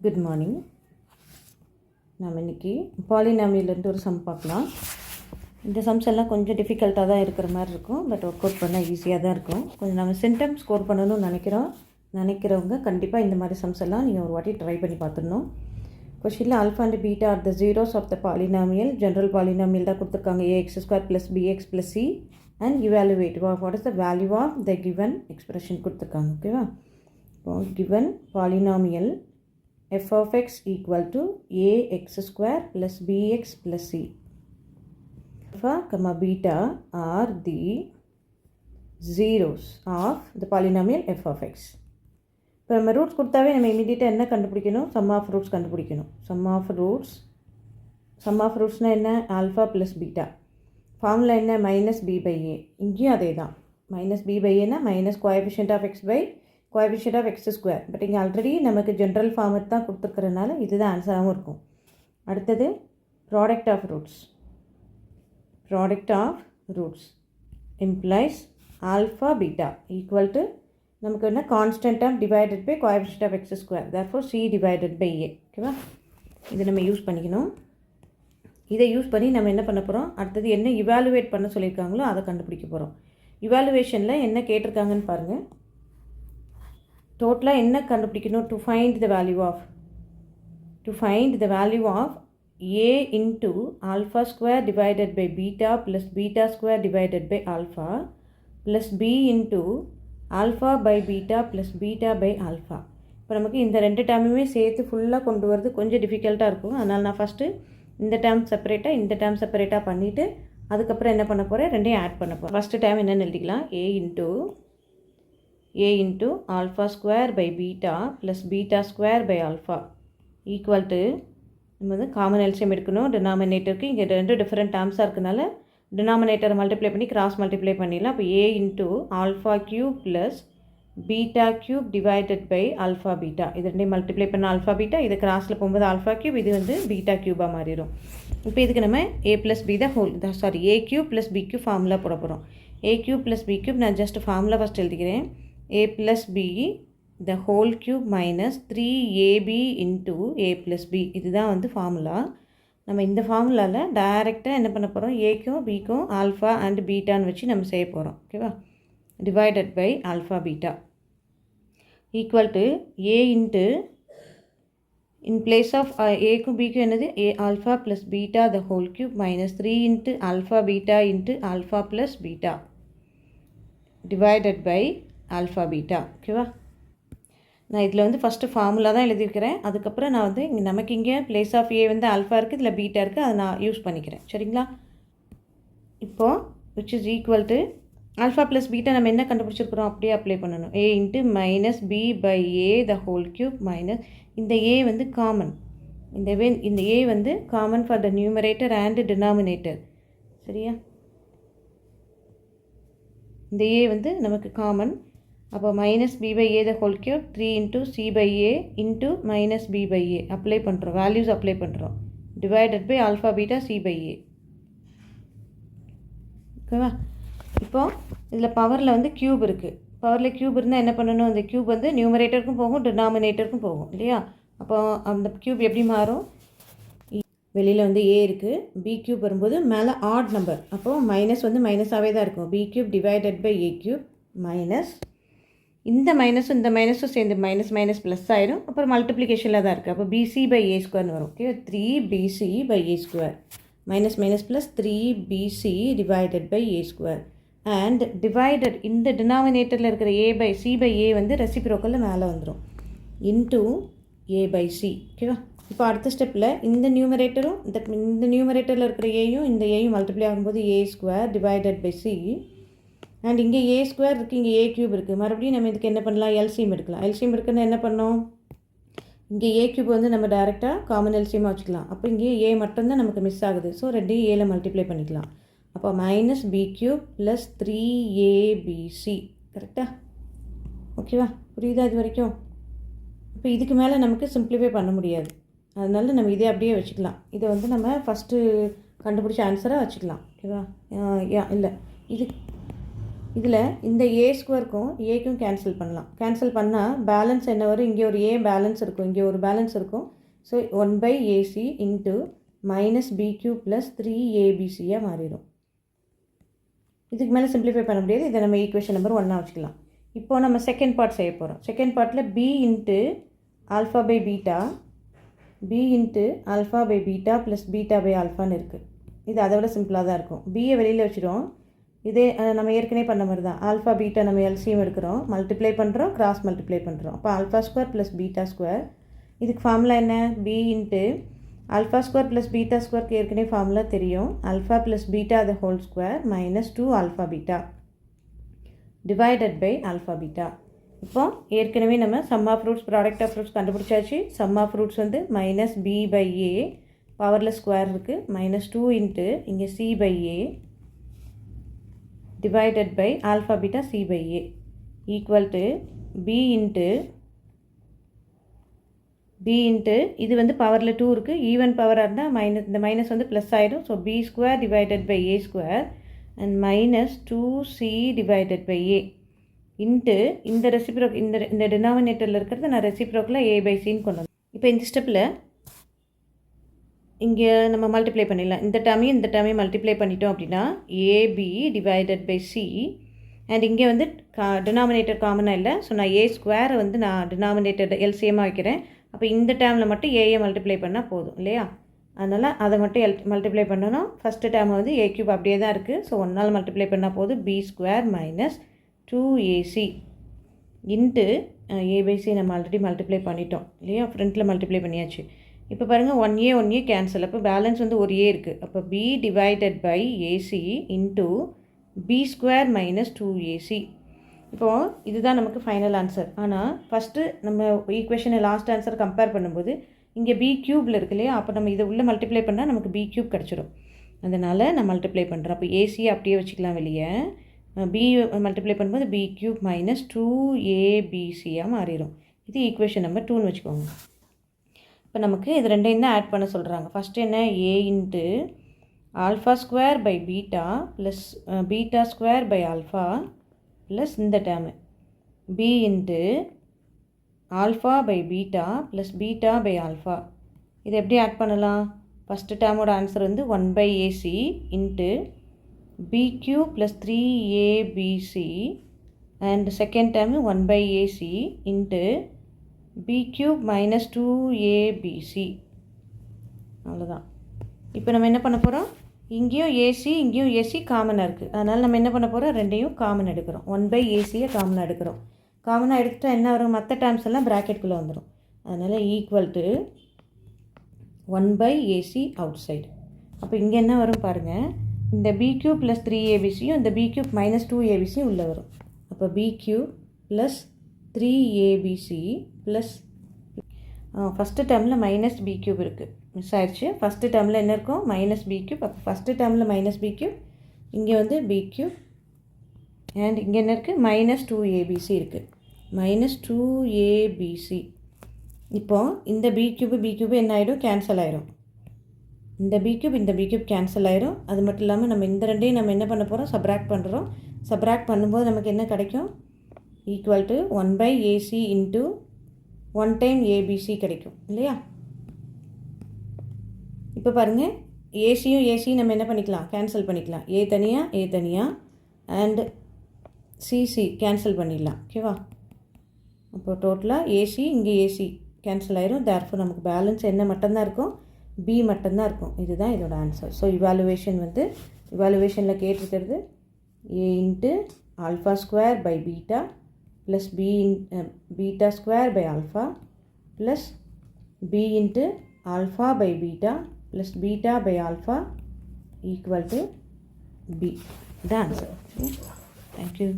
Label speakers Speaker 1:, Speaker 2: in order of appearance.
Speaker 1: Good morning. நாம் இன்றைக்கி பாலினாமியல்லேருந்து ஒரு சம் பார்க்கலாம். இந்த சம்ஸ் எல்லாம் கொஞ்சம் டிஃபிகல்ட்டாக தான் இருக்கிற மாதிரி இருக்கும், பட் ஒர்க் அவுட் பண்ணால் ஈஸியாக தான் இருக்கும். கொஞ்சம் நம்ம சென்டம் ஸ்கோர் பண்ணணும்னு நினைக்கிறவங்க கண்டிப்பாக இந்த மாதிரி சம்ஸ் எல்லாம் நீங்கள் ஒரு வாட்டி ட்ரை பண்ணி பார்த்துடணும். கொஷினில் alpha and beta are the zeros of the polynomial. General polynomial தான் கொடுத்துருக்காங்க, ax² + bx + c and evaluate what is the value of the given expression கொடுத்துருக்காங்க. ஓகேவா? இப்போ given polynomial f of x equal to ax² plus bx plus c. Alpha comma beta are the zeros of the polynomial f of x. இப்போ நம்ம roots கொடுத்தாவே நம்ம இமீடியட்டாக என்ன கண்டுபிடிக்கணும்? Some of roots கண்டுபிடிக்கணும். சம் ஆஃப் ரூட்ஸ்னால் என்ன? Alpha plus beta. ஃபார்முலா என்ன? -b/a. இங்கேயும் அதே தான். -b/a minus coefficient of x by coefficient of x². But இங்கே ஆல்ரெடி நமக்கு ஜென்ரல் ஃபார்மட் தான் கொடுத்துருக்கறனால இதுதான் ஆன்சராகவும் இருக்கும். அடுத்தது product of roots implies alpha beta equal to நமக்கு என்ன? Constant term divided by coefficient of x². Therefore c/a. ஓகேவா? இதை நம்ம யூஸ் பண்ணிக்கணும். இதை யூஸ் பண்ணி நம்ம என்ன பண்ண போகிறோம்? அடுத்தது என்ன இவாலுவேட் பண்ண சொல்லியிருக்காங்களோ அதை கண்டுபிடிக்க போகிறோம். இவாலுவேஷனில் என்ன கேட்டிருக்காங்கன்னு பாருங்கள். டோட்டலாக என்ன கண்டுபிடிக்கணும்? To find the value of a into α² divided by beta plus β² divided by alpha plus b into alpha by beta plus beta by alpha. இப்போ நமக்கு இந்த ரெண்டு டேர்முமே சேர்த்து ஃபுல்லாக கொண்டு வரது கொஞ்சம் டிஃபிகல்ட்டாக இருக்கும். அதனால் நான் ஃபஸ்ட்டு இந்த டேர்ம் செப்பரேட்டாக பண்ணிவிட்டு அதுக்கப்புறம் என்ன பண்ண போகிறேன்? ரெண்டையும் ஆட் பண்ண போகிறேன். ஃபஸ்ட்டு டேர்ம் என்னென்னு எழுதிக்கலாம். a into α² by beta plus β² by alpha equal to நம்ம வந்து காமன் எல்சியம் எடுக்கணும். டினாமினேட்டருக்கு இங்கே ரெண்டு டிஃப்ரெண்ட் டேர்ம்ஸாக இருக்கனால டினாமினேட்டரை மல்டிப்ளை பண்ணி கிராஸ் மல்டிப்ளை பண்ணிடலாம். அப்போ a into α³ plus β³ divided by alpha beta. இது ரெண்டையும் மல்டிப்ளை பண்ண alpha beta, இது கிராஸில் போகும்போது α³, இது வந்து β³ மாறிடும். இப்போ இதுக்கு நம்ம a + b a³ + b³ formula போட போகிறோம். a³ + b³ நான் ஜஸ்ட் ஃபார்முலா ஃபஸ்ட் எழுதிக்கிறேன். a plus b the whole cube minus 3ab into a plus b. இதுதான் வந்து ஃபார்முலா. நம்ம இந்த ஃபார்முலாவில் டைரெக்டாக என்ன பண்ண போகிறோம்? ஏக்கும் பிக்கும் ஆல்ஃபா அண்ட் பீட்டான்னு வச்சு நம்ம செய்ய போகிறோம். ஓகேவா? Divided by alpha beta equal to a into in place of ஏக்கும் பிக்கும் என்னது? a alpha plus beta the whole cube minus 3 into alpha beta into alpha plus beta divided by alpha beta. ஓகேவா? நான் இதில் வந்து ஃபஸ்ட்டு ஃபார்முலா தான் எழுதியிருக்கிறேன். அதுக்கப்புறம் நான் வந்து நமக்கு இங்கே பிளேஸ் ஆஃப் ஏ வந்து ஆல்ஃபா இருக்குது, இதில் பீட்டா இருக்குது, அதை நான் யூஸ் பண்ணிக்கிறேன். சரிங்களா? இப்போது which is equal to alpha plus beta நம்ம என்ன கண்டுபிடிச்சிருக்கிறோம்? அப்படியே அப்ளை பண்ணணும். a into -b/a the whole cube minus இந்த a வந்து காமன், இந்த a வந்து common for the numerator and denominator. சரியா? இந்த a வந்து நமக்கு காமன். அப்போ -b/a the whole cube 3 into c/a into -b/a apply பண்ணுறோம், வேல்யூஸ் அப்ளை பண்ணுறோம். Divided by alpha beta c/a. ஓகேவா? இப்போது இதில் பவரில் வந்து க்யூப் இருக்குது. பவரில் க்யூப் இருந்தால் என்ன பண்ணணும்? அந்த க்யூப் வந்து நியூமரேட்டருக்கும் போகும், டினாமினேட்டருக்கும் போகும் இல்லையா? அப்போ அந்த க்யூப் எப்படி மாறும்? வெளியில் வந்து a இருக்குது, b³ வரும்போது மேலே ஆட் நம்பர், அப்போது மைனஸ் வந்து மைனஸாகவே தான் இருக்கும். b³ divided by a³ minus இந்த மைனஸும் சேர்ந்து மைனஸ் ப்ளஸ் ஆயிரும். அப்புறம் மல்டிப்ளிகேஷனில் தான் இருக்குது. அப்போ bc/a² வரும். Okay, 3bc/a² minus plus 3bc divided by a² and divided இந்த டினாமினேட்டரில் இருக்கிற c/a வந்து ரெசிப்ரோக்கலில் மேலே வந்துடும் இன்ட்டு a/c. ஓகேவா? இப்போ அடுத்த ஸ்டெப்பில் இந்த நியூமரேட்டரும் இந்த நியூமரேட்டரில் இருக்கிற ஏயும் இந்த ஏயும் மல்டிப்ளை ஆகும்போது a² divided by c and இங்கே a² இருக்குது, இங்கே a³ இருக்குது. மறுபடியும் நம்ம இதுக்கு என்ன பண்ணலாம்? எல்சிஎம் எடுக்கலாம். எல்சிஎம் எடுக்கணும்னா என்ன பண்ணோம்? இங்கே a³ வந்து நம்ம டேரெக்டாக காமன் எல்சிஎமாக வச்சுக்கலாம். அப்போ இங்கே a மட்டும்தான் நமக்கு மிஸ் ஆகுது. ஸோ ரெண்டையும் ஏல மல்டிப்ளை பண்ணிக்கலாம். அப்போ -b³ ப்ளஸ் 3abc. கரெக்டாக? ஓகேவா? புரியுதா இது வரைக்கும்? இப்போ இதுக்கு மேலே நமக்கு சிம்பிளிஃபை பண்ண முடியாது. அதனால நம்ம இதே அப்படியே வச்சுக்கலாம். இதை வந்து நம்ம ஃபஸ்ட்டு கண்டுபிடிச்ச ஆன்சராக வச்சுக்கலாம். ஓகேவா? இல்லை இதில் இந்த ஏ ஸ்கொயருக்கும் ஏக்கும் கேன்சல் பண்ணலாம். கேன்சல் பண்ணால் பேலன்ஸ் என்ன வரும்? இங்கே ஒரு ஏ பேலன்ஸ் இருக்கும், இங்கே ஒரு பேலன்ஸ் இருக்கும். ஸோ 1/AC இன்ட்டு -BQ + 3ABCயாக மாறிடும். இதுக்கு மேலே சிம்பிளிஃபை பண்ண முடியாது. இதை நம்ம ஈக்குவேஷன் நம்பர் 1 வச்சுக்கலாம். இப்போது நம்ம செகண்ட் பார்ட் செய்ய போகிறோம். செகண்ட் பார்ட்டில் b into α/β b into α/β plus β/ஆல்ஃபான்னு இருக்குது. இது அதை விட சிம்பிளாக தான் இருக்கும். பியை வெளியில் வச்சுடும். இதே நம்ம ஏற்கனவே பண்ண மாதிரி தான். ஆல்ஃபா பீட்டா நம்ம எல்சிஎம் எடுக்கிறோம், மல்டிப்ளை பண்ணுறோம், கிராஸ் மல்டிப்ளை பண்ணுறோம். அப்போ α² ப்ளஸ் β². இதுக்கு ஃபார்முலா என்ன? b இன்ட்டு α² ப்ளஸ் β²க்கு ஏற்கனவே ஃபார்முலா தெரியும். α plus β the whole square minus 2α/β divided by α/β. இப்போ ஏற்கனவே நம்ம sum of roots product of roots கண்டுபிடிச்சாச்சு. சம் ஆஃப் ரூட்ஸ் வந்து -b/a பவரில் ஸ்கொயர் இருக்குது, -2 இன்ட்டு இங்கே c/a divided by alpha beta c/a equal to b into இது வந்து பவரில் 2 இருக்குது. ஈவன் பவராக இருந்தால் இந்த மைனஸ் வந்து ப்ளஸ் ஆகிடும். So b² divided by a² and -2c divided by a into இந்த ரெசிப்ரோக் இந்த டினாமினேட்டரில் இருக்கிறத நான் ரெசிப்ரோக்கில் a/cன்னு கொண்டு வந்தேன். இப்போ இந்த ஸ்டெப்பில் இங்கே நம்ம மல்டிப்ளை பண்ணிடலாம். இந்த டேர்மையும் மல்டிப்ளை பண்ணிட்டோம் அப்படின்னா AB divided by C and இங்கே வந்து டினாமினேட்டர் காமனாக இல்லை. ஸோ நான் a² வந்து நான் டினாமினேட்டர் எல்சிஎம்மாக வைக்கிறேன். அப்போ இந்த டேர்மில் மட்டும் ஏஏ மல்டிப்ளை பண்ணால் போதும் இல்லையா? அதனால் அதை மட்டும் மல்டிப்ளை பண்ணணும். ஃபஸ்ட்டு டேர்ம் வந்து a³ அப்படியே தான் இருக்குது. ஸோ 1 மல்டிப்ளை பண்ணால் போதும். b² - 2ac இன்ட்டு a/c நம்ம ஆல்ரெடி மல்டிப்ளை பண்ணிட்டோம் இல்லையா? ஃப்ரண்ட்டில் மல்டிப்ளை பண்ணியாச்சு. இப்போ பாருங்கள் 1a கேன்சல். அப்போ பேலன்ஸ் வந்து ஒரு a இருக்குது. அப்போ b divided by ac into b² - 2ac. இப்போது இதுதான் நமக்கு ஃபைனல் ஆன்சர். ஆனால் ஃபஸ்ட்டு நம்ம ஈக்குவேஷனை லாஸ்ட் ஆன்சர் கம்பேர் பண்ணும்போது இங்கே b³ இருக்கு இல்லையா? அப்போ நம்ம இதை உள்ளே மல்டிப்ளை பண்ணால் நமக்கு b³ கிடச்சிரும். அதனால் நான் மல்டிப்ளை பண்ணுறேன். அப்போ ஏசியை அப்படியே வச்சுக்கலாம் வெளியே. b மல்டிப்ளை பண்ணும்போது b³ - 2abcயாக மாறிடும். இது ஈக்குவேஷன் நம்பர் 2ன்னு வச்சுக்கோங்க. இப்போ நமக்கு இது ரெண்டையும் தான் ஆட் பண்ண சொல்கிறாங்க. ஃபஸ்ட்டு என்ன? a into α² by beta plus β² by alpha plus இந்த term b into alpha by beta plus beta by alpha. இதை எப்படி ஆட் பண்ணலாம்? ஃபஸ்ட்டு டேர்மோட ஆன்சர் வந்து 1/AC into BQ plus 3ABC and second term 1/AC into b³ - 2abc. அவ்வளோதான். இப்போ நம்ம என்ன பண்ண போகிறோம்? இங்கேயும் ஏசி இங்கேயும் ஏசி காமனாக இருக்குது. அதனால் நம்ம என்ன பண்ண போகிறோம்? ரெண்டையும் காமன் எடுக்கிறோம். 1/ACயை காமனாக எடுக்கிறோம். காமனாக எடுத்துகிட்டா என்ன வரும்? மற்ற டேர்ம்ஸ் எல்லாம் ப்ராக்கெட்டுக்குள்ளே வந்துடும். அதனால் equal to 1/AC out side. அப்போ இங்கே என்ன வரும் பாருங்கள். இந்த BQ ப்ளஸ் 3abcயும் இந்த BQ - 2abcயும் உள்ளே வரும். அப்போ BQ plus 3abc plus first டேர்மில் -BQ இருக்குது, மிஸ் ஆயிடுச்சு. ஃபஸ்ட்டு டேர்மில் என்ன இருக்கும்? -BQ. அப்போ ஃபஸ்ட்டு டேர்மில் -BQ, இங்கே வந்து BQ அண்ட் இங்கே என்ன இருக்குது? -2abc இருக்குது. -2abc. இப்போது இந்த B³ என்ன ஆகிடும்? கேன்சல் ஆகிடும். இந்த B³ கேன்சல் ஆகிடும். அது மட்டும் இல்லாமல் நம்ம இந்த ரெண்டையும் நம்ம என்ன பண்ண போகிறோம்? சப்ராக்ட் பண்ணுறோம். சப்ராக்ட் பண்ணும்போது நமக்கு என்ன கிடைக்கும்? Equal to 1/AC into 1 time ABC கிடைக்கும் இல்லையா? இப்போ பாருங்கள், ஏசியும் நம்ம என்ன பண்ணிக்கலாம்? கேன்சல் பண்ணிக்கலாம். ஏ தனியாக அண்ட் சிசி கேன்சல் பண்ணிடலாம். ஓகேவா? அப்போ டோட்டலாக ஏசி இங்கே ஏசி கேன்சல் ஆயிரும். தேர்ஃபோர் நமக்கு பேலன்ஸ் என்ன மட்டும்தான் இருக்கும்? பி மட்டும்தான் இருக்கும். இதுதான் இதோட ஆன்சர். ஸோ இவாலுவேஷனில் கேட்டிருக்கிறது a into α² by beta plus β² by alpha plus b into alpha by beta plus beta by alpha equal to b. The answer. Thank you.